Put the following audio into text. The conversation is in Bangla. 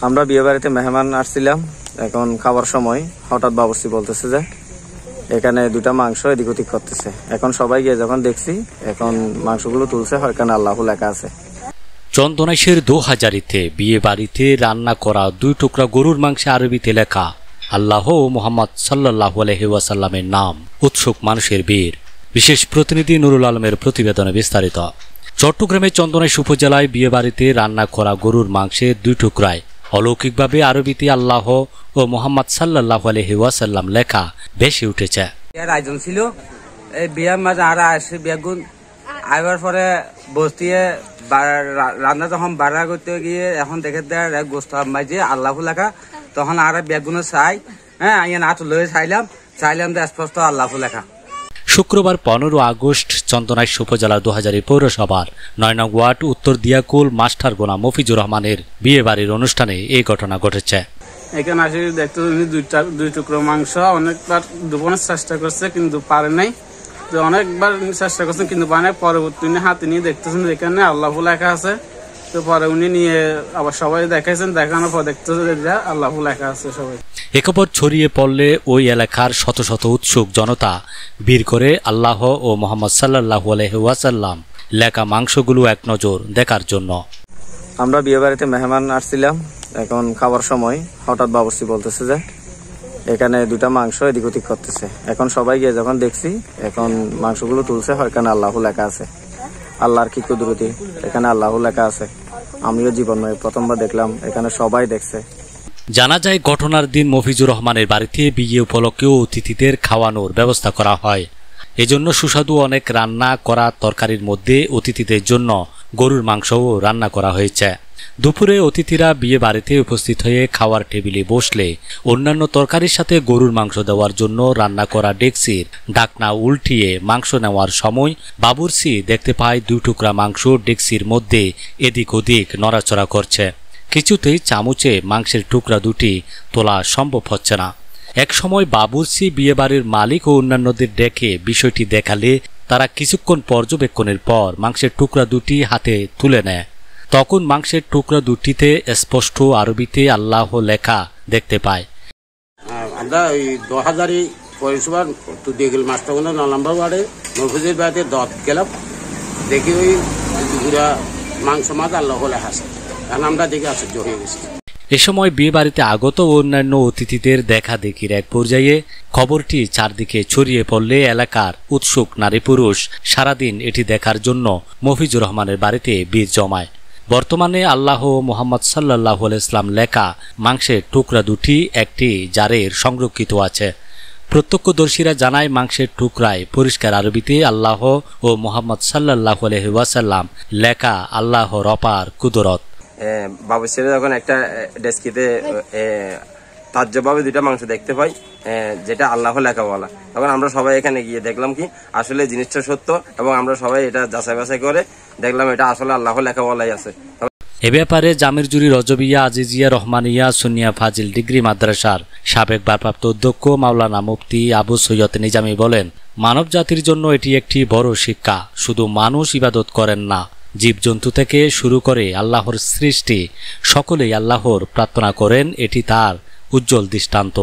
আমরা বিয়ে বাড়িতে মেহমান আসছিলাম, এখন খাবার সময় হঠাৎ বাবুর্চি বলতেছে যে এখানে দুটা মাংস এদিক ওদিক করতেছে। এখন সবাই গিয়ে যখন দেখছি, এখন মাংসগুলো তুলছে, এখানে আল্লাহু লেখা আছে। চন্দনাইশের ২০০০-তে বিয়ে বাড়িতে রান্না করা ২ টুকরা গরুর মাংসে আরবিতে লেখা আল্লাহ ও মুহাম্মদ সাল্লাল্লাহু আলাইহি ওয়াসাল্লামের নাম। উৎসুক মানুষের ভিড়। বিশেষ প্রতিনিধি নুরুল আলমের প্রতিবেদনে বিস্তারিত। চট্টগ্রামের চন্দনাইশ উপজেলায় বিয়ে বাড়িতে রান্না করা গরুর মাংসের ২ টুকরায় অলৌকিকভাবে আরবিতে আল্লাহ ও মুহাম্মদ সাল্লাল্লাহু আলাইহি ওয়াসাল্লাম লেখা ভেসে উঠেছে। আয়োজন ছিল এই বিয়ের মাঝে আর আসে বেগুন আইবার পরে বসতিয়ে রান্না যখন বাড়া করতে গিয়ে এখন দেখে দেয় গোস্ত মাঝে আল্লাহু লেখা, তখন আর বেগুনে চাই আইয়া নাচ লয়ে চাইলাম স্পষ্ট আল্লাহু লেখা। শুক্রবার ১৫ আগস্ট চন্দনাইশ উপজেলার ২০০০ পৌরসভার ৯ নং ওয়ার্ড উত্তর দিয়াকুল মাস্টারগোনা মফিজুর রহমানের বিয়ে বাড়ির অনুষ্ঠানে এই ঘটনা ঘটেছে। এখানে আসি দেখতে ২ টুকরো মাংস অনেকবার ডুবানোর চেষ্টা করছে কিন্তু পারে নাই, তো অনেকবার চেষ্টা করছেন কিন্তু পারে নাই। পরবর্তী হাতে নিয়ে দেখতেছেন এখানে আল্লাহু লেখা আছে, তো পরে উনি নিয়ে আবার সবাই দেখাইছেন, দেখানোর পর দেখতেছেন আল্লাহু লেখা আছে। সবাই এ খবর ছড়িয়ে পড়লে ওই এলাকার শত শত উৎসুক জনতা ভিড় করে আল্লাহ ও মুহাম্মদ সাল্লাল্লাহু আলাইহি ওয়াসাল্লাম লেখা মাংসগুলো এক নজর দেখার জন্য। আমরা বিয়ে বাড়িতে মেহমান আসছিলাম, এখন খাবার সময় হঠাৎ বাবুর্চি বলতেছে যে এখানে দুটা মাংস এদিক ওদিক করতেছে। এখন সবাই গিয়ে যখন দেখছি, এখন মাংসগুলো তুলছে, এখানে আল্লাহু লেখা আছে। আল্লাহর কি কুদরতি, এখানে আল্লাহু লেখা আছে। আমিও জীবনে প্রথমবার দেখলাম, এখানে সবাই দেখছে। জানা যায় ঘটনার দিন মফিজুর রহমানের বাড়িতে বিয়ে উপলক্ষে অতিথিদের খাওয়ানোর ব্যবস্থা করা হয়। এজন্য সুস্বাদু অনেক রান্না করা তরকারির মধ্যে অতিথিদের জন্য গরুর মাংসও রান্না করা হয়েছে। দুপুরে অতিথিরা বিয়ে বাড়িতে উপস্থিত হয়ে খাওয়ার টেবিলে বসলে অন্যান্য তরকারির সাথে গরুর মাংস দেওয়ার জন্য রান্না করা ডেকচির ঢাকনা উল্টিয়ে মাংস নেওয়ার সময় বাবুর্চি দেখতে পায় ২ টুকরা মাংস ডেকচির মধ্যে এদিক ওদিক নড়াচড়া করছে। কিছুতেই চামচে মাংসের টুকরা দুটি তোলা সম্ভব হচ্ছে না। এক সময় বাবুর্চি বিয়েবাড়ির মালিক ও অন্যান্যদের ডেকে বিষয়টি দেখালে তারা কিছুক্ষণ পর্যবেক্ষণের পর মাংসের টুকরা দুটি হাতে তুলে নেয়। তখন মাংসের টুকরা দুটিতে স্পষ্ট আরবিতে আল্লাহ লেখা দেখতে পায়। আমরা ওই ২০০০ পৌরসভার দিগিল মাস্টারগোনা ৯ নম্বর ওয়ার্ডে মফিজের বাড়িতে দত গেলাম, দেখি ওই দুপুরা মাংস মাছ আল্লাহ লেখা আছে। আমরা দেখে আশ্চর্য হয়ে গেছি। এ সময় বিয়ে বাড়িতে আগত অন্যান্য অতিথিদের দেখা দেখির এক পর্যায়ে খবরটি চারদিকে ছড়িয়ে পড়লে এলাকার উৎসুক নারী পুরুষ সারাদিন এটি দেখার জন্য মফিজুর রহমানের বাড়িতে ভিড় জমায়। বর্তমানে আল্লাহ মুহাম্মদ সাল্লাল্লাহু আলাইহি ওয়াসাল্লাম লেখা মাংসের টুকরা দুটি একটি জারের সংরক্ষিত আছে। প্রত্যক্ষদর্শীরা জানায় মাংসের টুকরায় পরিষ্কার আরবিতে আল্লাহ ও মুহাম্মদ সাল্লাল্লাহু আলাইহি ওয়াসাল্লাম লেখা আল্লাহর অপার কুদরত। বাবুর্চিরা যখন একটা ডেস্কিতে তাজ্জবভাবে 2টা মাংস দেখতে পাই, যেটা আল্লাহ লেখা বলা, তখন আমরা সবাই এখানে গিয়ে দেখলাম কি আসলে জিনিসটা সত্য, এবং আমরা সবাই এটা যাচাই বাছাই করে দেখলাম এটা আসলে আল্লাহ লেখা বলাই আছে। এ ব্যাপারে জামিরজুরি রজবিয়া আজিজিয়া রহমানিয়া সুন্নিয়া ফাজিল ডিগ্রি মাদ্রাসার সাবেক ভারপ্রাপ্ত অধ্যক্ষ মাওলানা মুফতি আবু সৈয়দ নিজামী বলেন, মানব জাতির জন্য এটি একটি বড় শিক্ষা। শুধু মানুষ ইবাদত করেন না, জীবজন্তু থেকে শুরু করে আল্লাহর সৃষ্টি সকলেই আল্লাহর প্রার্থনা করেন, এটি তার উজ্জ্বল দৃষ্টান্ত।